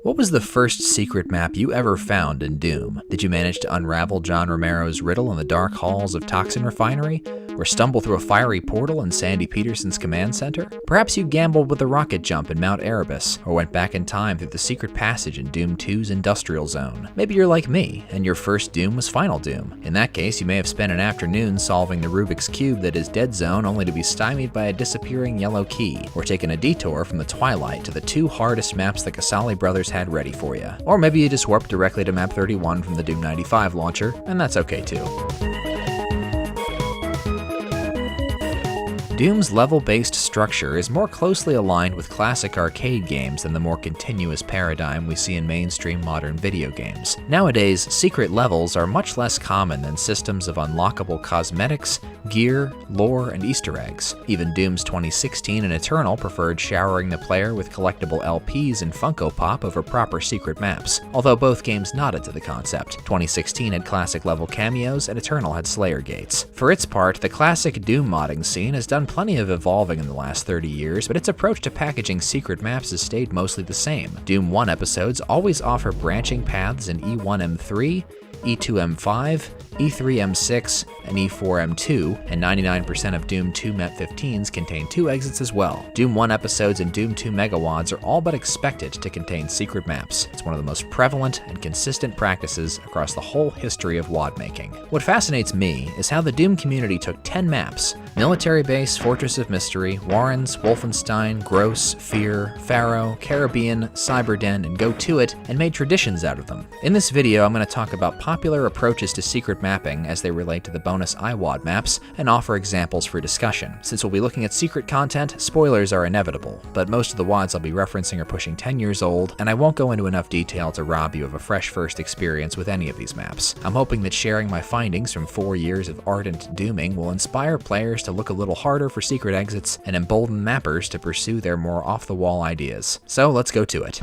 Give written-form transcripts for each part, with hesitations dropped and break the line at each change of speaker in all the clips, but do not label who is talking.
What was the first secret map you ever found in Doom? Did you manage to unravel John Romero's riddle in the dark halls of Toxin Refinery? Or stumble through a fiery portal in Sandy Peterson's command center? Perhaps you gambled with a rocket jump in Mount Erebus, or went back in time through the secret passage in Doom 2's Industrial Zone. Maybe you're like me, and your first Doom was Final Doom. In that case, you may have spent an afternoon solving the Rubik's Cube that is Dead Zone only to be stymied by a disappearing yellow key, or taken a detour from the Twilight to the two hardest maps the Casale brothers had ready for you. Or maybe you just warped directly to map 31 from the Doom 95 launcher, and that's okay too. Doom's level-based structure is more closely aligned with classic arcade games than the more continuous paradigm we see in mainstream modern video games. Nowadays, secret levels are much less common than systems of unlockable cosmetics, gear, lore, and Easter eggs. Even Doom's 2016 and Eternal preferred showering the player with collectible LPs and Funko Pop over proper secret maps, although both games nodded to the concept. 2016 had classic level cameos, and Eternal had Slayer gates. For its part, the classic Doom modding scene has done plenty of evolving in the last 30 years, but its approach to packaging secret maps has stayed mostly the same. Doom 1 episodes always offer branching paths in E1M3, E2M5, E3M6, and E4M2, and 99% of Doom 2 Map 15s contain 2 exits as well. Doom 1 episodes and Doom 2 Megawads are all but expected to contain secret maps. It's one of the most prevalent and consistent practices across the whole history of WAD making. What fascinates me is how the Doom community took 10 maps, Military Base, Fortress of Mystery, Warrens, Wolfenstein, Gross, Fear, Pharaoh, Caribbean, Cyberden, and Go To It, and made traditions out of them. In this video, I'm going to talk about popular approaches to secret mapping as they relate to the bonus iWAD maps, and offer examples for discussion. Since we'll be looking at secret content, spoilers are inevitable, but most of the WADs I'll be referencing are pushing 10 years old, and I won't go into enough detail to rob you of a fresh first experience with any of these maps. I'm hoping that sharing my findings from 4 years of ardent dooming will inspire players to look a little harder for secret exits, and embolden mappers to pursue their more off-the-wall ideas. So let's go to it.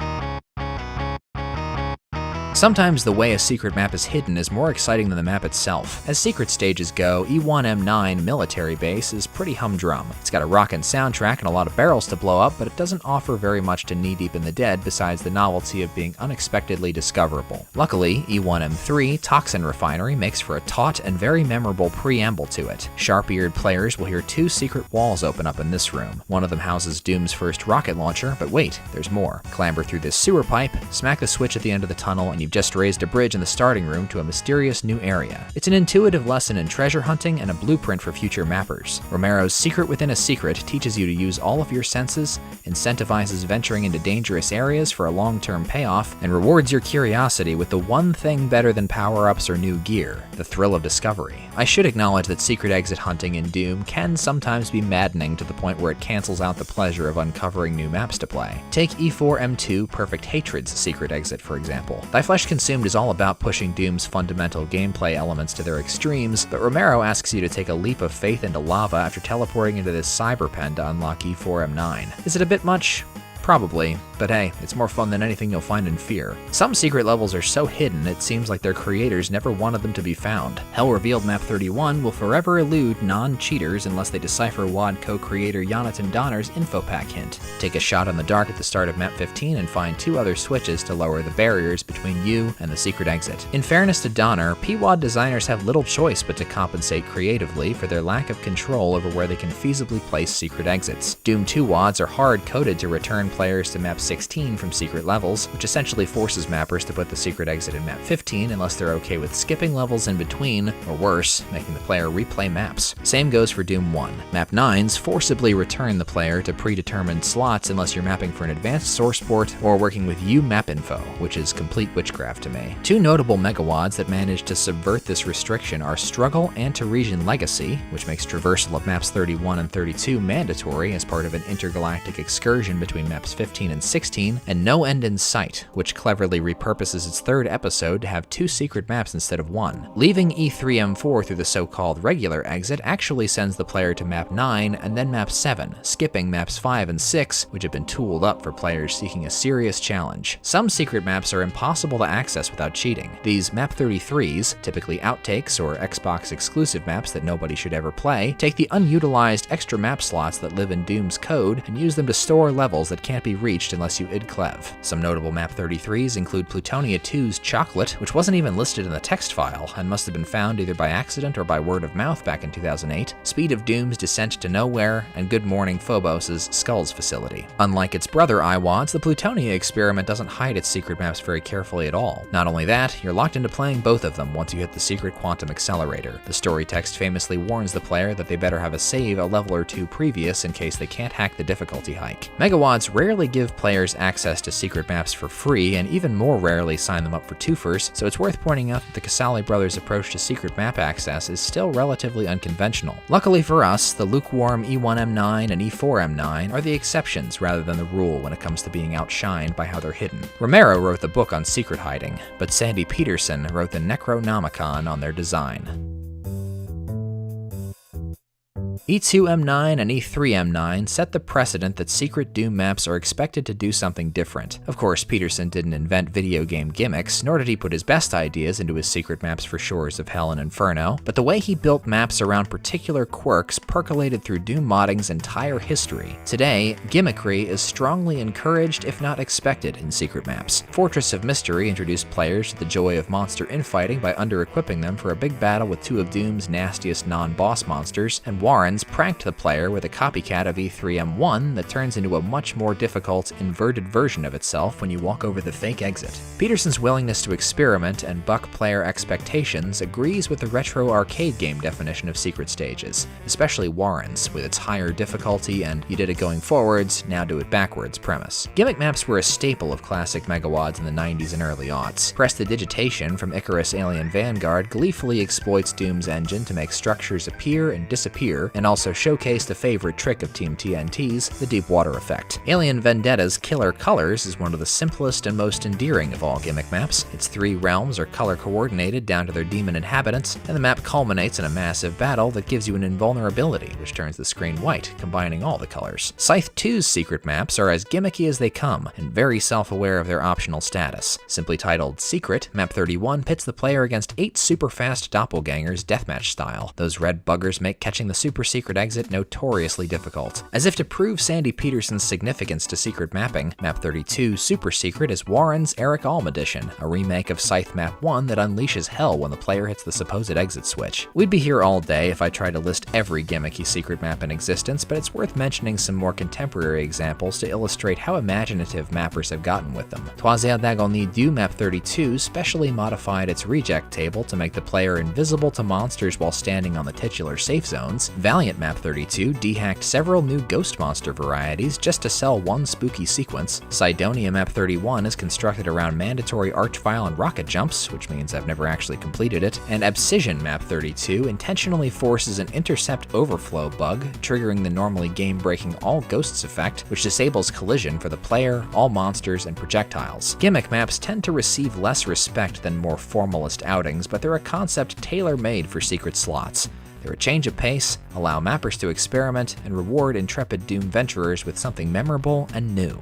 Sometimes the way a secret map is hidden is more exciting than the map itself. As secret stages go, E1M9 Military Base is pretty humdrum. It's got a rockin' soundtrack and a lot of barrels to blow up, but it doesn't offer very much to knee-deep in the dead besides the novelty of being unexpectedly discoverable. Luckily, E1M3 Toxin Refinery makes for a taut and very memorable preamble to it. Sharp-eared players will hear 2 secret walls open up in this room. One of them houses Doom's first rocket launcher, but wait, there's more. Clamber through this sewer pipe, smack the switch at the end of the tunnel, and you've just raised a bridge in the starting room to a mysterious new area. It's an intuitive lesson in treasure hunting and a blueprint for future mappers. Romero's Secret Within a Secret teaches you to use all of your senses, incentivizes venturing into dangerous areas for a long-term payoff, and rewards your curiosity with the one thing better than power-ups or new gear, the thrill of discovery. I should acknowledge that secret exit hunting in Doom can sometimes be maddening to the point where it cancels out the pleasure of uncovering new maps to play. Take E4M2 Perfect Hatred's secret exit, for example. Thy Flesh Consumed is all about pushing Doom's fundamental gameplay elements to their extremes, but Romero asks you to take a leap of faith into lava after teleporting into this cyber pen to unlock E4M9. Is it a bit much? Probably, but hey, it's more fun than anything you'll find in Fear. Some secret levels are so hidden it seems like their creators never wanted them to be found. Hell Revealed Map 31 will forever elude non-cheaters unless they decipher WAD co-creator Jonathan Donner's info pack hint. Take a shot in the dark at the start of Map 15 and find 2 other switches to lower the barriers between you and the secret exit. In fairness to Donner, PWAD designers have little choice but to compensate creatively for their lack of control over where they can feasibly place secret exits. Doom 2 WADs are hard-coded to return players to map 16 from secret levels, which essentially forces mappers to put the secret exit in map 15 unless they're okay with skipping levels in between, or worse, making the player replay maps. Same goes for Doom 1. Map 9s forcibly return the player to predetermined slots unless you're mapping for an advanced source port or working with UMapInfo, which is complete witchcraft to me. 2 notable megawads that managed to subvert this restriction are Struggle and Teresian Legacy, which makes traversal of maps 31 and 32 mandatory as part of an intergalactic excursion between maps 15 and 16, and No End in Sight, which cleverly repurposes its 3rd episode to have 2 secret maps instead of 1. Leaving E3M4 through the so-called regular exit actually sends the player to map 9 and then map 7, skipping maps 5 and 6, which have been tooled up for players seeking a serious challenge. Some secret maps are impossible to access without cheating. These map 33s, typically outtakes or Xbox exclusive maps that nobody should ever play, take the unutilized extra map slots that live in Doom's code and use them to store levels that can't be reached unless you id clev. Some notable map 33s include Plutonia 2's Chocolate, which wasn't even listed in the text file and must have been found either by accident or by word of mouth back in 2008, Speed of Doom's Descent to Nowhere, and Good Morning Phobos' Skulls facility. Unlike its brother iWads, the Plutonia experiment doesn't hide its secret maps very carefully at all. Not only that, you're locked into playing both of them once you hit the secret quantum accelerator. The story text famously warns the player that they better have a save a level or two previous in case they can't hack the difficulty hike. Megawads rarely give players access to secret maps for free, and even more rarely sign them up for twofers, so it's worth pointing out that the Casale brothers' approach to secret map access is still relatively unconventional. Luckily for us, the lukewarm E1M9 and E4M9 are the exceptions rather than the rule when it comes to being outshined by how they're hidden. Romero wrote the book on secret hiding, but Sandy Peterson wrote the Necronomicon on their design. E2M9 and E3M9 set the precedent that secret Doom maps are expected to do something different. Of course, Peterson didn't invent video game gimmicks, nor did he put his best ideas into his secret maps for Shores of Hell and Inferno, but the way he built maps around particular quirks percolated through Doom modding's entire history. Today, gimmickry is strongly encouraged, if not expected, in secret maps. Fortress of Mystery introduced players to the joy of monster infighting by under-equipping them for a big battle with two of Doom's nastiest non-boss monsters, and Warren's pranked the player with a copycat of E3M1 that turns into a much more difficult, inverted version of itself when you walk over the fake exit. Peterson's willingness to experiment and buck player expectations agrees with the retro arcade game definition of secret stages, especially Warren's, with its higher difficulty and you did it going forwards, now do it backwards premise. Gimmick maps were a staple of classic Megawads in the 90s and early aughts. Prestidigitation from Icarus Alien Vanguard gleefully exploits Doom's engine to make structures appear and disappear, and also showcased a favorite trick of Team TNT's, the deep water effect. Alien Vendetta's Killer Colors is one of the simplest and most endearing of all gimmick maps. Its 3 realms are color coordinated down to their demon inhabitants, and the map culminates in a massive battle that gives you an invulnerability, which turns the screen white, combining all the colors. Scythe 2's secret maps are as gimmicky as they come, and very self-aware of their optional status. Simply titled Secret, Map 31 pits the player against 8 super fast doppelgangers deathmatch style. Those red buggers make catching the super secret exit notoriously difficult. As if to prove Sandy Peterson's significance to secret mapping, Map 32 Super Secret is Warren's Eric Alm edition, a remake of Scythe Map 1 that unleashes hell when the player hits the supposed exit switch. We'd be here all day if I tried to list every gimmicky secret map in existence, but it's worth mentioning some more contemporary examples to illustrate how imaginative mappers have gotten with them. Quazar d'Agonie du Map 32 specially modified its reject table to make the player invisible to monsters while standing on the titular safe zones. Valiant Map 32 dehacked several new ghost monster varieties just to sell one spooky sequence. Cydonia Map 31 is constructed around mandatory archvile and rocket jumps, which means I've never actually completed it. And Abscission Map 32 intentionally forces an intercept overflow bug, triggering the normally game-breaking all ghosts effect, which disables collision for the player, all monsters, and projectiles. Gimmick maps tend to receive less respect than more formalist outings, but they're a concept tailor-made for secret slots. They're a change of pace, allow mappers to experiment, and reward intrepid Doom venturers with something memorable and new.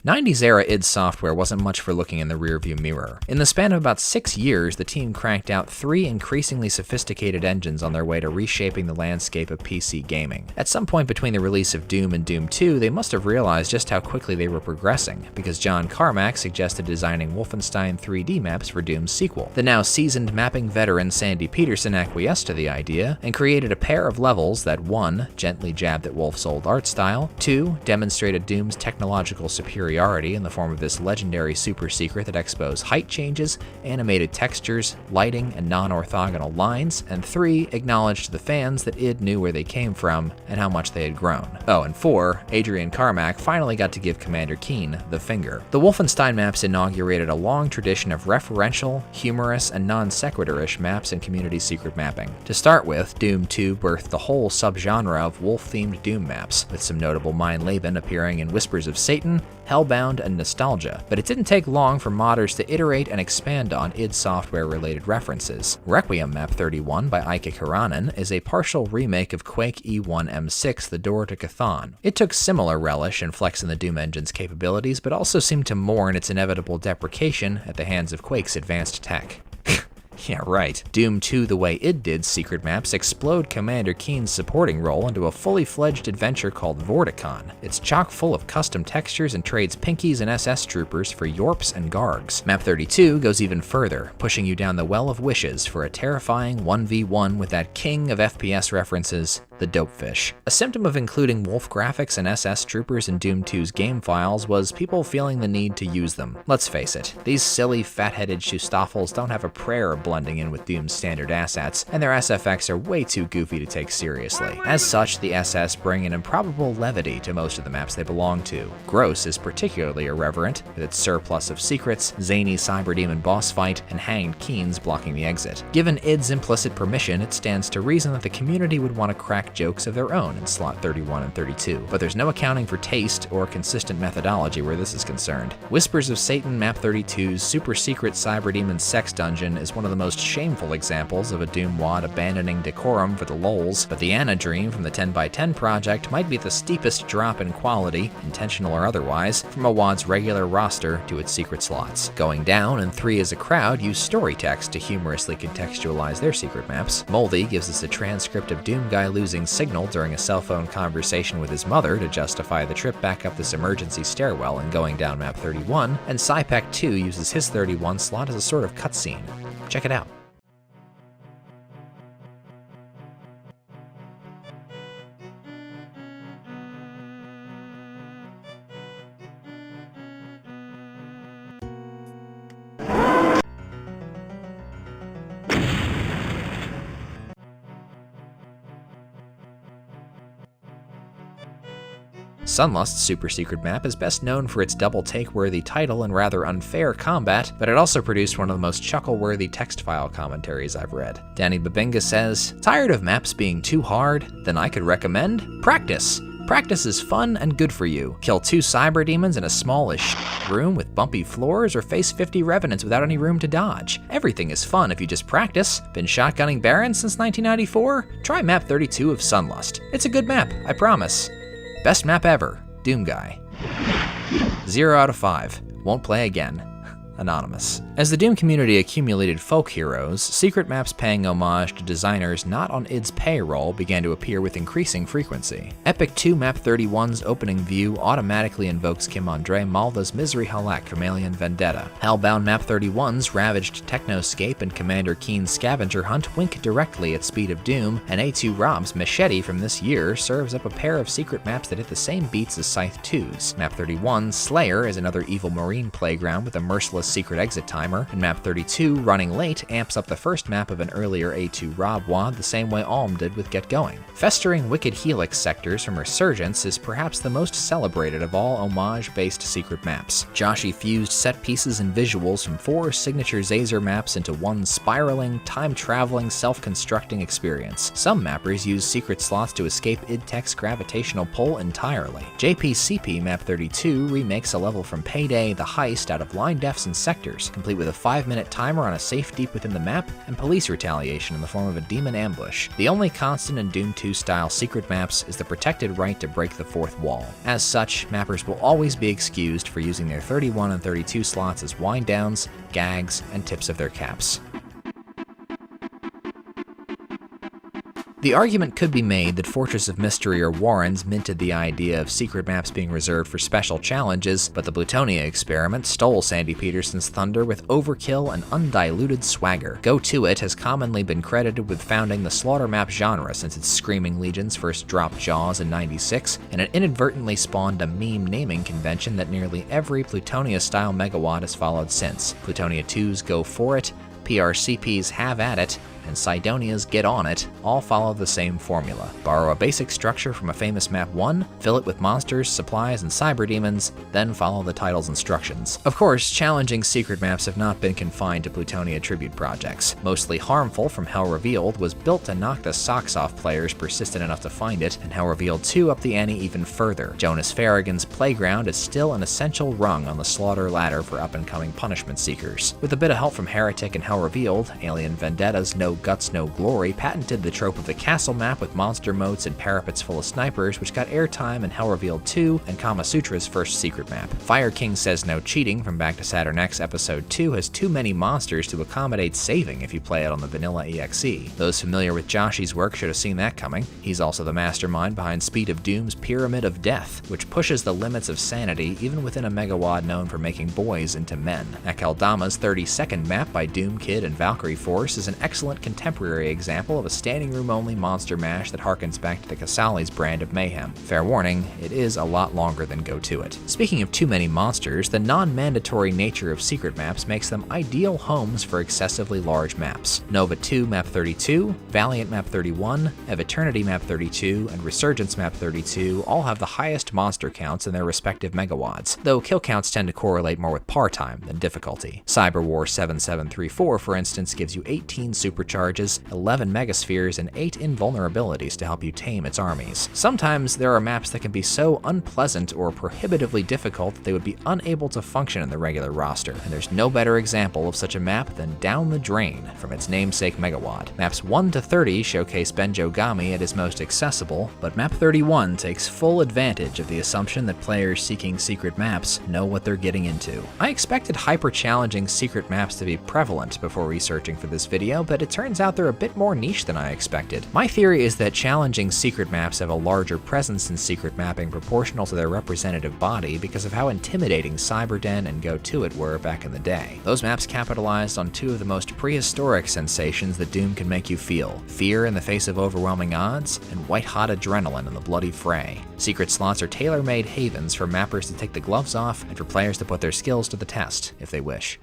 90s era id Software wasn't much for looking in the rearview mirror. In the span of about 6 years, the team cranked out 3 increasingly sophisticated engines on their way to reshaping the landscape of PC gaming. At some point between the release of Doom and Doom 2, they must have realized just how quickly they were progressing, because John Carmack suggested designing Wolfenstein 3D maps for Doom's sequel. The now seasoned mapping veteran Sandy Peterson acquiesced to the idea, and created a pair of levels that 1. Gently jabbed at Wolf's old art style, 2. Demonstrated Doom's technological superiority in the form of this legendary super secret that exposed height changes, animated textures, lighting, and non-orthogonal lines, and 3. Acknowledged to the fans that id knew where they came from and how much they had grown. Oh, and 4. Adrian Carmack finally got to give Commander Keen the finger. The Wolfenstein maps inaugurated a long tradition of referential, humorous, and non-sequitur-ish maps and community secret mapping. To start with, Doom 2 birthed the whole subgenre of wolf-themed Doom maps, with some notable Mein Leben appearing in Whispers of Satan, Hellbound, and Nostalgia, but it didn't take long for modders to iterate and expand on id Software-related references. Requiem Map 31 by a.k.a. Karanen is a partial remake of Quake E1M6 The Door to Cthon. It took similar relish in flexing the Doom engine's capabilities, but also seemed to mourn its inevitable deprecation at the hands of Quake's advanced tech. Yeah, right. Doom 2 the way it did secret maps explode Commander Keen's supporting role into a fully fledged adventure called Vorticon. It's chock full of custom textures and trades Pinkies and SS Troopers for Yorps and Gargs. Map 32 goes even further, pushing you down the well of wishes for a terrifying 1v1 with that king of FPS references, the Dopefish. A symptom of including wolf graphics and SS Troopers in Doom 2's game files was people feeling the need to use them. Let's face it, these silly fat-headed Schustoffels don't have a prayer of blending in with Doom's standard assets, and their SFX are way too goofy to take seriously. As such, the SS bring an improbable levity to most of the maps they belong to. Gross is particularly irreverent, with its surplus of secrets, zany cyber demon boss fight, and hanged Keens blocking the exit. Given id's implicit permission, it stands to reason that the community would want to crack jokes of their own in slot 31 and 32, but there's no accounting for taste or consistent methodology where this is concerned. Whispers of Satan Map 32's super secret cyber demon sex dungeon is one of the most shameful examples of a Doom WAD abandoning decorum for the lols, but the Anna Dream from the 10x10 project might be the steepest drop in quality, intentional or otherwise, from a WAD's regular roster to its secret slots. Going Down and 3 as a crowd use story text to humorously contextualize their secret maps. Moldy gives us a transcript of Doom Guy losing signal during a cell phone conversation with his mother to justify the trip back up this emergency stairwell in Going Down Map 31, and Cypec 2 uses his 31 slot as a sort of cutscene. Check it out. Sunlust's super secret map is best known for its double take-worthy title and rather unfair combat, but it also produced one of the most chuckle-worthy text file commentaries I've read. Danny Babinga says, "Tired of maps being too hard? Then I could recommend practice. Practice is fun and good for you. Kill 2 cyber demons in a smallish room with bumpy floors, or face 50 revenants without any room to dodge. Everything is fun if you just practice. Been shotgunning Barons since 1994? Try map 32 of Sunlust. It's a good map, I promise. Best map ever, Doom Guy. 0 out of 5. Won't play again. Anonymous." As the Doom community accumulated folk heroes, secret maps paying homage to designers not on id's payroll began to appear with increasing frequency. Epic 2 Map 31's opening view automatically invokes Kim Andre Malda's Misery Halak from Alien Vendetta. Hellbound Map 31's ravaged Technoscape and Commander Keen's Scavenger Hunt wink directly at Speed of Doom, and A2 Rob's Machete from this year serves up a pair of secret maps that hit the same beats as Scythe 2's. Map 31's Slayer is another evil marine playground with a merciless secret exit timer, and map 32, Running Late, amps up the first map of an earlier A2 Rob WAD the same way Alm did with Get Going. Festering Wicked Helix sectors from Resurgence is perhaps the most celebrated of all homage-based secret maps. Joshi fused set pieces and visuals from 4 signature Zazer maps into one spiraling, time-traveling, self-constructing experience. Some mappers use secret slots to escape id Tech's gravitational pull entirely. JPCP Map 32 remakes a level from Payday, The Heist out of line defs and sectors, complete with a 5-minute timer on a safe deep within the map, and police retaliation in the form of a demon ambush. The only constant in Doom 2 style secret maps is the protected right to break the 4th wall. As such, mappers will always be excused for using their 31 and 32 slots as wind downs, gags, and tips of their caps. The argument could be made that Fortress of Mystery or Warrens minted the idea of secret maps being reserved for special challenges, but the Plutonia experiment stole Sandy Peterson's thunder with overkill and undiluted swagger. Go To It has commonly been credited with founding the slaughter map genre since its Screaming Legions first dropped Jaws in '96, and it inadvertently spawned a meme naming convention that nearly every Plutonia-style megawatt has followed since. Plutonia 2's Go For It, PRCP's Have At It, and Sidonia's Get On It all follow the same formula. Borrow a basic structure from a famous map 1, fill it with monsters, supplies, and cyber demons, then follow the title's instructions. Of course, challenging secret maps have not been confined to Plutonia tribute projects. Mostly Harmful from Hell Revealed was built to knock the socks off players persistent enough to find it, and Hell Revealed 2 upped the ante even further. Jonas Farragon's Playground is still an essential rung on the slaughter ladder for up-and-coming punishment seekers. With a bit of help from Heretic and Hell Revealed, Alien Vendetta's No No Guts, No Glory patented the trope of the castle map with monster moats and parapets full of snipers, which got airtime in Hell Revealed 2 and Kama Sutra's first secret map. Fire King Says No Cheating from Back to Saturn X Episode 2 has too many monsters to accommodate saving if you play it on the vanilla EXE. Those familiar with Joshi's work should have seen that coming. He's also the mastermind behind Speed of Doom's Pyramid of Death, which pushes the limits of sanity even within a megawad known for making boys into men. Akeldama's 30-second map by Doom Kid and Valkyrie Force is an excellent contemporary example of a standing room only monster mash that harkens back to the Casali's brand of mayhem. Fair warning, it is a lot longer than Go To It. Speaking of too many monsters, the non-mandatory nature of secret maps makes them ideal homes for excessively large maps. Nova 2 Map 32, Valiant Map 31, Eternity Map 32, and Resurgence Map 32 all have the highest monster counts in their respective megawads, though kill counts tend to correlate more with par time than difficulty. Cyber War 7734, for instance, gives you 18 supercharges, 11 megaspheres, and 8 invulnerabilities to help you tame its armies. Sometimes there are maps that can be so unpleasant or prohibitively difficult that they would be unable to function in the regular roster, and there's no better example of such a map than Down the Drain from its namesake megawad. Maps 1 to 30 showcase Benjogami at his most accessible, but Map 31 takes full advantage of the assumption that players seeking secret maps know what they're getting into. I expected hyper-challenging secret maps to be prevalent before researching for this video, but it turns out they're a bit more niche than I expected. My theory is that challenging secret maps have a larger presence in secret mapping proportional to their representative body because of how intimidating Cyberden and Go To It were back in the day. Those maps capitalized on two of the most prehistoric sensations that Doom can make you feel: fear in the face of overwhelming odds, and white-hot adrenaline in the bloody fray. Secret slots are tailor-made havens for mappers to take the gloves off and for players to put their skills to the test, if they wish.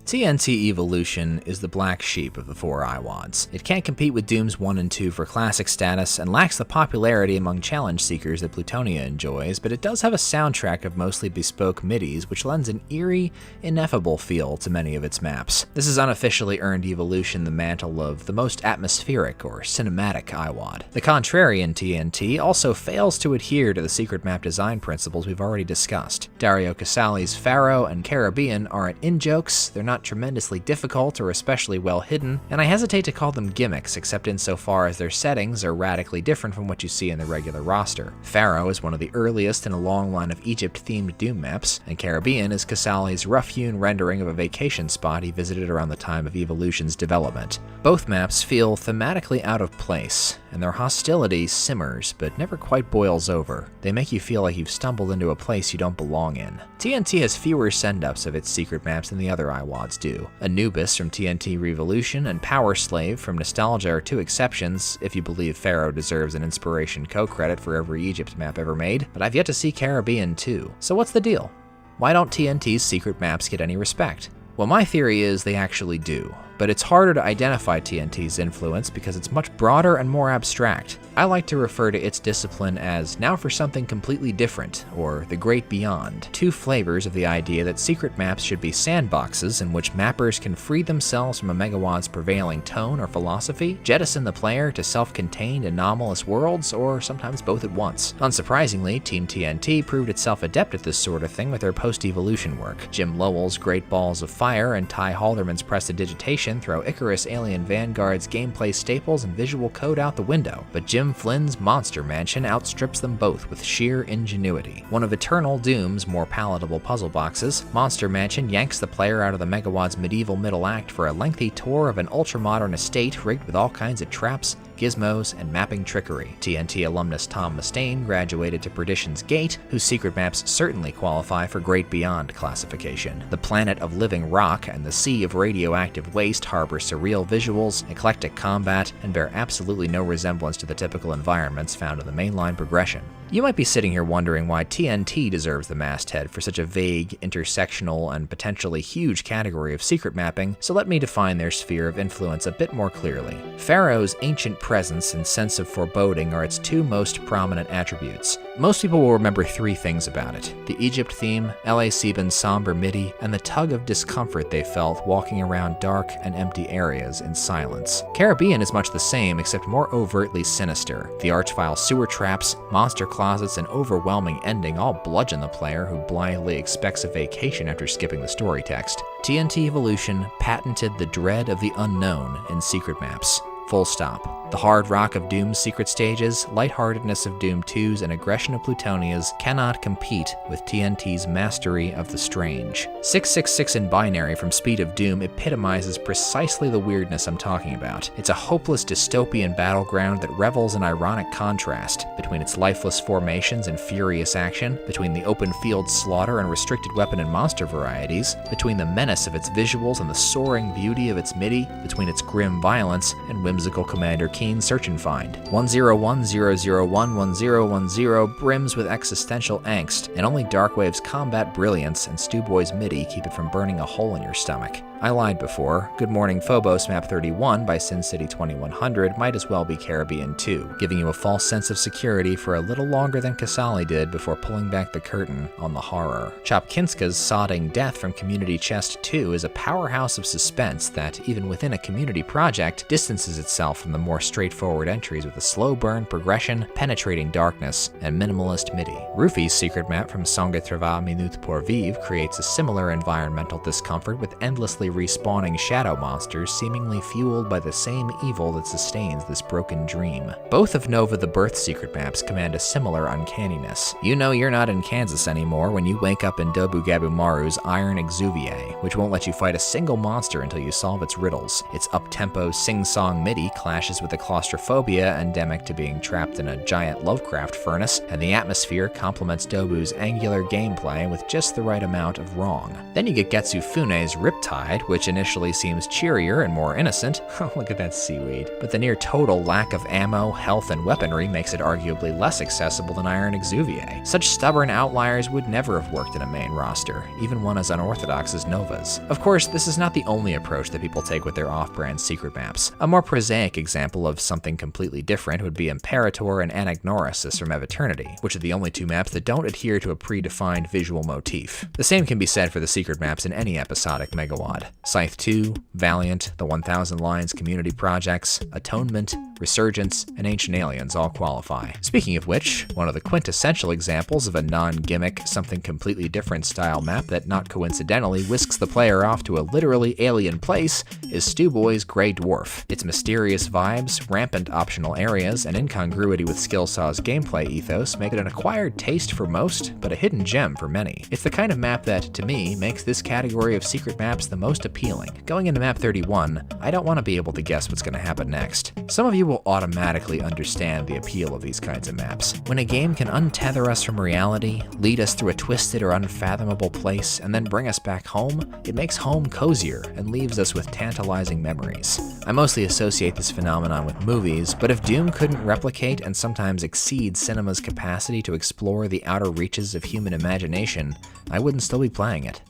TNT Evolution is the black sheep of the four IWADs. It can't compete with Dooms 1 and 2 for classic status and lacks the popularity among challenge seekers that Plutonia enjoys, but it does have a soundtrack of mostly bespoke MIDIs, which lends an eerie, ineffable feel to many of its maps. This has unofficially earned Evolution the mantle of the most atmospheric or cinematic IWAD. The contrarian TNT also fails to adhere to the secret map design principles we've already discussed. Dario Casali's Pharaoh and Caribbean aren't in-jokes, they're not tremendously difficult or especially well hidden, and I hesitate to call them gimmicks except insofar as their settings are radically different from what you see in the regular roster. Pharaoh is one of the earliest in a long line of Egypt-themed Doom maps, and Caribbean is Casali's rough-hewn rendering of a vacation spot he visited around the time of Evolution's development. Both maps feel thematically out of place, and their hostility simmers but never quite boils over. They make you feel like you've stumbled into a place you don't belong in. TNT has fewer send-ups of its secret maps than the other IWADs do. Anubis from TNT Revolution and Power Slave from Nostalgia are two exceptions, if you believe Pharaoh deserves an inspiration co-credit for every Egypt map ever made, but I've yet to see Caribbean too. So what's the deal? Why don't TNT's secret maps get any respect? Well, my theory is they actually do, but it's harder to identify TNT's influence because it's much broader and more abstract. I like to refer to its discipline as now for something completely different, or the great beyond, two flavors of the idea that secret maps should be sandboxes in which mappers can free themselves from a megawad's prevailing tone or philosophy, jettison the player to self-contained anomalous worlds, or sometimes both at once. Unsurprisingly, Team TNT proved itself adept at this sort of thing with their post-evolution work. Jim Lowell's Great Balls of Fire and Ty Halderman's Prestidigitation throw Icarus Alien Vanguard's gameplay staples and visual code out the window, but Jim Flynn's Monster Mansion outstrips them both with sheer ingenuity. One of Eternal Doom's more palatable puzzle boxes, Monster Mansion yanks the player out of the megawad's medieval middle act for a lengthy tour of an ultramodern estate rigged with all kinds of traps, gizmos, and mapping trickery. TNT alumnus Tom Mustaine graduated to Perdition's Gate, whose secret maps certainly qualify for Great Beyond classification. The planet of living rock and the sea of radioactive waste harbor surreal visuals, eclectic combat, and bear absolutely no resemblance to the typical environments found in the mainline progression. You might be sitting here wondering why TNT deserves the masthead for such a vague, intersectional, and potentially huge category of secret mapping, so let me define their sphere of influence a bit more clearly. Pharaoh's ancient presence and sense of foreboding are its two most prominent attributes. Most people will remember three things about it: the Egypt theme, LA Sieben's somber MIDI, and the tug of discomfort they felt walking around dark and empty areas in silence. Caribbean is much the same, except more overtly sinister. The Archvile sewer traps, monster closets, and overwhelming ending all bludgeon the player who blithely expects a vacation after skipping the story text. TNT Evolution patented the dread of the unknown in secret maps. Full stop. The hard rock of Doom's secret stages, lightheartedness of Doom 2's, and aggression of Plutonia's cannot compete with TNT's mastery of the strange. 666 in binary from Speed of Doom epitomizes precisely the weirdness I'm talking about. It's a hopeless dystopian battleground that revels in ironic contrast between its lifeless formations and furious action, between the open field slaughter and restricted weapon and monster varieties, between the menace of its visuals and the soaring beauty of its MIDI, between its grim violence and whimsical Commander Keen's search and find. 101-001-1010 brims with existential angst, and only Darkwave's combat brilliance and Stewboy's MIDI keep it from burning a hole in your stomach. I lied before. Good Morning Phobos Map 31 by Sin City 2100 might as well be Caribbean 2, giving you a false sense of security for a little longer than Casali did before pulling back the curtain on the horror. Chopkinska's Sodding Death from Community Chest 2 is a powerhouse of suspense that, even within a community project, distances itself from the more straightforward entries with a slow burn progression, penetrating darkness, and minimalist MIDI. Rufy's secret map from 180 minutes pour vivre creates a similar environmental discomfort with endlessly respawning shadow monsters seemingly fueled by the same evil that sustains this broken dream. Both of Nova the Birth secret maps command a similar uncanniness. You know you're not in Kansas anymore when you wake up in Dobu Gabumaru's Iron Exuviae, which won't let you fight a single monster until you solve its riddles. Its up-tempo sing-song MIDI clashes with the claustrophobia endemic to being trapped in a giant Lovecraft furnace, and the atmosphere complements Dobu's angular gameplay with just the right amount of wrong. Then you get Getsu Fune's Riptide, which initially seems cheerier and more innocent. Look at that seaweed. But the near total lack of ammo, health, and weaponry makes it arguably less accessible than Iron Exuviae. Such stubborn outliers would never have worked in a main roster, even one as unorthodox as Nova's. Of course, this is not the only approach that people take with their off-brand secret maps. A more prosaic example of something completely different would be Imperator and Anagnorisis from Eviternity, which are the only two maps that don't adhere to a predefined visual motif. The same can be said for the secret maps in any episodic Megawad. Scythe 2, Valiant, the 1000 Lines community projects, Atonement, Resurgence, and Ancient Aliens all qualify. Speaking of which, one of the quintessential examples of a non-gimmick, something completely different style map that not coincidentally whisks the player off to a literally alien place is Stewboy's Grey Dwarf. Its mysterious vibes, rampant optional areas, and incongruity with Skillsaw's gameplay ethos make it an acquired taste for most, but a hidden gem for many. It's the kind of map that, to me, makes this category of secret maps the most appealing. Going into map 31, I don't want to be able to guess what's going to happen next. Some of you will automatically understand the appeal of these kinds of maps. When a game can untether us from reality, lead us through a twisted or unfathomable place, and then bring us back home, it makes home cozier and leaves us with tantalizing memories. I mostly associate this phenomenon with movies, but if Doom couldn't replicate and sometimes exceed cinema's capacity to explore the outer reaches of human imagination, I wouldn't still be playing it.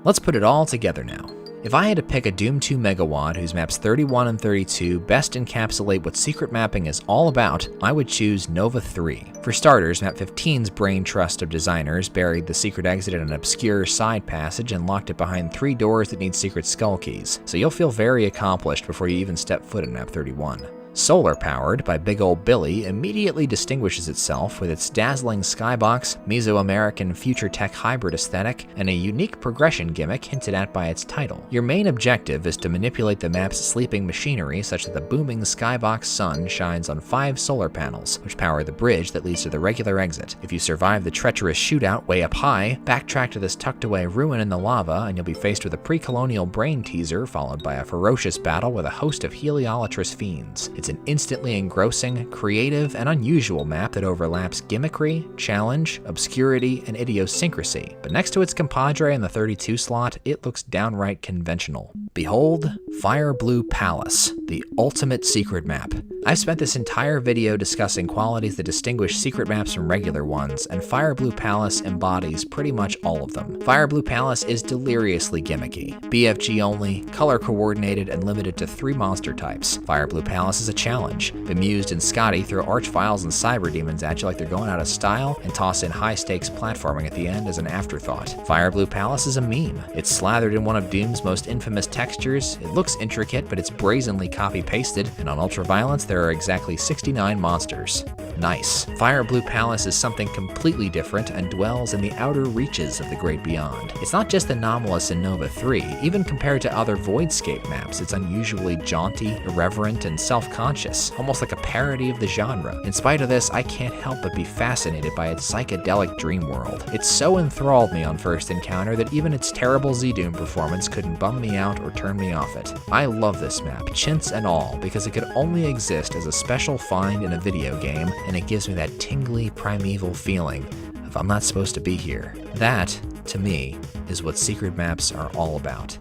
Let's put it all together now. If I had to pick a Doom 2 Megawad whose maps 31 and 32 best encapsulate what secret mapping is all about, I would choose Nova 3. For starters, map 15's brain trust of designers buried the secret exit in an obscure side passage and locked it behind 3 doors that need secret skull keys, so you'll feel very accomplished before you even step foot in map 31. Solar Powered by Big Ol' Billy immediately distinguishes itself with its dazzling skybox, Mesoamerican future tech hybrid aesthetic, and a unique progression gimmick hinted at by its title. Your main objective is to manipulate the map's sleeping machinery such that the booming skybox sun shines on 5 solar panels, which power the bridge that leads to the regular exit. If you survive the treacherous shootout way up high, backtrack to this tucked away ruin in the lava and you'll be faced with a pre-colonial brain teaser followed by a ferocious battle with a host of heliolatrous fiends. It's an instantly engrossing, creative, and unusual map that overlaps gimmickry, challenge, obscurity, and idiosyncrasy. But next to its compadre in the 32 slot, it looks downright conventional. Behold, Fire Blue Palace, the ultimate secret map. I've spent this entire video discussing qualities that distinguish secret maps from regular ones, and Fire Blue Palace embodies pretty much all of them. Fire Blue Palace is deliriously gimmicky, BFG only, color coordinated, and limited to 3 monster types. Fire Blue Palace is a challenge. Bemused and Scotty throw archviles and cyber demons at you like they're going out of style, and toss in high-stakes platforming at the end as an afterthought. Fire Blue Palace is a meme. It's slathered in one of Doom's most infamous textures, it looks intricate, but it's brazenly copy-pasted, and on Ultraviolence there are exactly 69 monsters. Nice. Fire Blue Palace is something completely different and dwells in the outer reaches of the Great Beyond. It's not just anomalous in Nova 3, even compared to other Voidscape maps, it's unusually jaunty, irreverent, and self-conscious, almost like a parody of the genre. In spite of this, I can't help but be fascinated by its psychedelic dream world. It so enthralled me on first encounter that even its terrible Z-Doom performance couldn't bum me out or turn me off it. I love this map, chintz and all, because it could only exist as a special find in a video game, and it gives me that tingly, primeval feeling of I'm not supposed to be here. That, to me, is what secret maps are all about.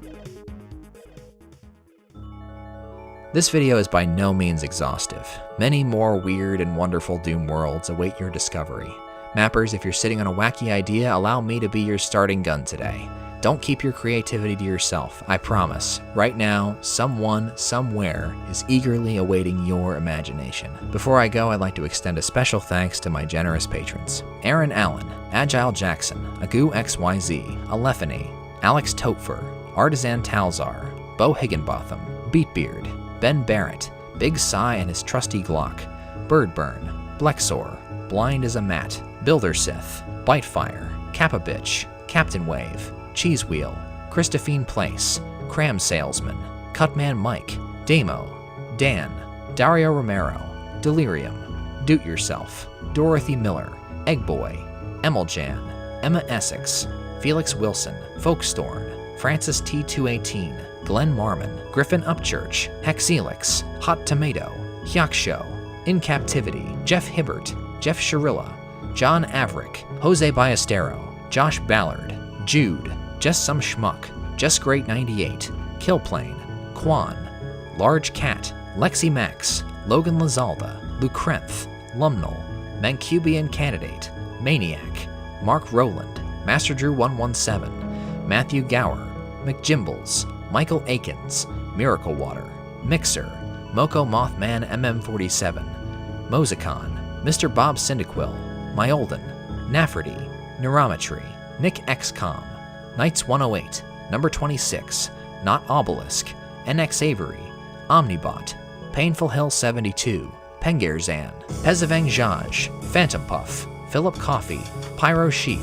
This video is by no means exhaustive. Many more weird and wonderful Doom worlds await your discovery. Mappers, if you're sitting on a wacky idea, allow me to be your starting gun today. Don't keep your creativity to yourself, I promise. Right now, someone, somewhere, is eagerly awaiting your imagination. Before I go, I'd like to extend a special thanks to my generous patrons. Aaron Allen, Agile Jackson, Agu XYZ, Alephany, Alex Topfer, Artisan Talzar, Bo Higginbotham, Beatbeard, Ben Barrett, Big Psy and his trusty Glock, Birdburn, Blexor, Blind as a Mat, Builder Sith, Bitefire, Kappa Bitch, Captain Wave, Cheese Wheel, Christophine Place, Cram Salesman, Cutman Mike, Damo, Dan, Dario Romero, Delirium, Doot Yourself, Dorothy Miller, Eggboy, Emeljan, Emma Essex, Felix Wilson, Folkstorm, Francis T218, Glenn Marmon, Griffin Upchurch, Hexelix, Hot Tomato, Hyaksho, In Captivity, Jeff Hibbert, Jeff Sharilla, John Averick, Jose Ballestero, Josh Ballard, Jude, Just Some Schmuck, Just Great 98, Killplane, Quan, Large Cat, Lexi Max, Logan Lazalda, Lucrenth, Lumnal, Mancubian Candidate, Maniac, Mark Rowland, Master Drew 117, Matthew Gower, McJimbles, Michael Akins, Miracle Water, Mixer, Moko Mothman MM47, Mozicon, Mr. Bob Cyndaquil, Myolden, Nafferty, Neurometry, Nick XCOM, Knights 108, Number 26, Not Obelisk, NX Avery, Omnibot, Painful Hill 72, Pengarzan, Pezavang Jaj, Phantom Puff, Philip Coffey, Pyro She,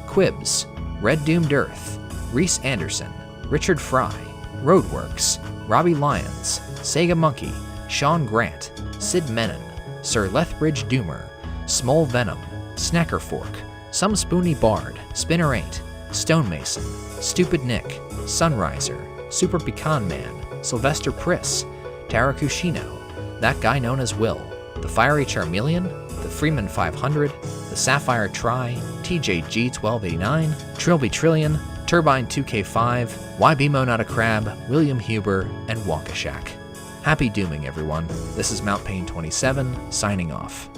Quibs, Red Doomed Earth, Reese Anderson, Richard Fry, Roadworks, Robbie Lyons, Sega Monkey, Sean Grant, Sid Menon, Sir Lethbridge Doomer, Small Venom, Snacker Fork, Some Spoony Bard, Spinner 8, Stonemason, Stupid Nick, Sunriser, Super Pecan Man, Sylvester Priss, Tarakushino, That Guy Known as Will, The Fiery Charmeleon, The Freeman 500, The Sapphire Try, TJG 1289, Trilby Trillion, Turbine 2K5, YBmo Not a Crab, William Huber, and Wankashak. Happy dooming, everyone. This is Mount Pain 27, signing off.